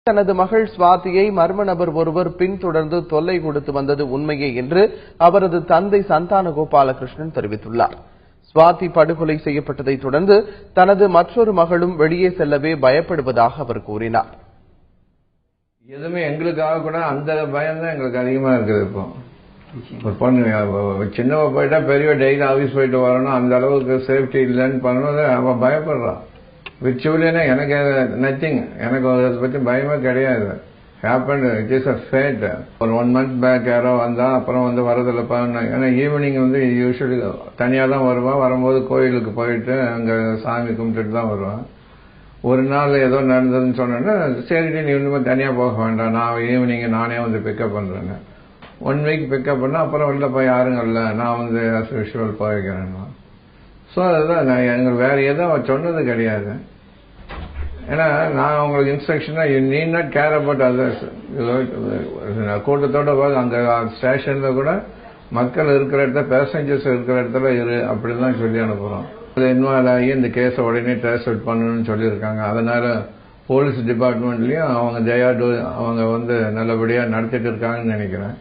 தனது மகள் ஸ்வாதியை மர்ம நபர் ஒருவர் பின்தொடர்ந்து தொல்லை கொடுத்து வந்தது உண்மையே என்று அவரது தந்தை சந்தான கோபாலகிருஷ்ணன் தெரிவித்துள்ளார். ஸ்வாதி படுகொலை செய்யப்பட்டதை தொடர்ந்து தனது மற்றொரு மகளும் வெளியே செல்லவே பயப்படுவதாக அவர் கூறினார். எதுவுமே எங்களுக்காக கூட அந்த பயம் தான் எங்களுக்கு அதிகமா இருக்குது. இப்போ ஒரு பொண்ணு சின்னவ போயிட்டா பெரிய டெய்லி ஆஃபீஸ் போயிட்டு வரணும், அந்த அளவுக்கு சேஃப்டி இல்லைன்னு பண்ணும்போது அவன் பயப்படுறான். விர்ச்சுவலினா எனக்கு நத்திங், எனக்கு அதை பற்றி பயமே கிடையாது. Happen, it is a fate. ஒரு 1 month பேக் யாரோ வந்தா அப்புறம் வரதில்லைப்பா. ஏன்னா ஈவினிங் யூஸ்வலி தனியாக தான் வருவான். வரும்போது கோயிலுக்கு போயிட்டு அங்கே சாமி கும்பிட்டுட்டு தான் வருவான். ஒரு நாள் ஏதோ நடந்ததுன்னு சொன்னேன்னா, சரி நீ இன்னுமே தனியாக போக வேண்டாம், நான் ஈவினிங் நானே பிக்கப் பண்ணுறேன்னு. 1 week பிக்கப் பண்ணால் அப்புறம் இல்லைப்பா யாருங்க இல்லை, நான் ஆஸ் யூஷுவல் போய்க்கிறேன்னா. ஸோ அதுதான் எங்களுக்கு வேற எதுவும் சொன்னது கிடையாது. ஏன்னா நான் உங்களுக்கு இன்ஸ்ட்ரக்ஷனா you need not care about others. கூட்டத்தோட அங்க ஸ்டேஷன்ல கூட மக்கள் இருக்கிற இடத்துல, பேசஞ்சர்ஸ் இருக்கிற இடத்துல இரு அப்படிதான் சொல்லி அனுப்புறோம். இன்வால்வ் ஆகி இந்த கேஸை உடனே ட்ரேஸ் அவுட் பண்ணணும்னு சொல்லியிருக்காங்க. அதனால போலீஸ் டிபார்ட்மெண்ட்லயும் அவங்க நல்லபடியா நடத்திட்டு இருக்காங்கன்னு நினைக்கிறேன்.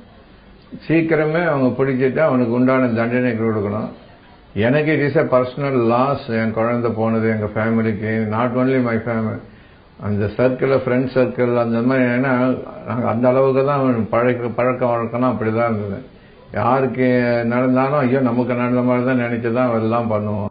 சீக்கிரமே அவங்க பிடிச்சிட்டு அவனுக்கு உண்டான தண்டனை கொடுக்கணும். எனக்கு it is a personal loss. என் குழந்தை போனது எங்க ஃபேமிலிக்கு, நாட் ஓன்லி மை ஃபேமிலி, அந்த சர்க்கிள், ஃப்ரெண்ட் சர்க்கிள், அந்த மாதிரி. ஏன்னா அந்த அளவுக்கு தான் பழக்க வழக்கம்னா அப்படிதான் இருந்தது. யாருக்கு நடந்தாலும் ஐயோ நமக்கு நடந்த மாதிரி தான் நினைச்சுதான் எல்லாம் பண்ணுவோம்.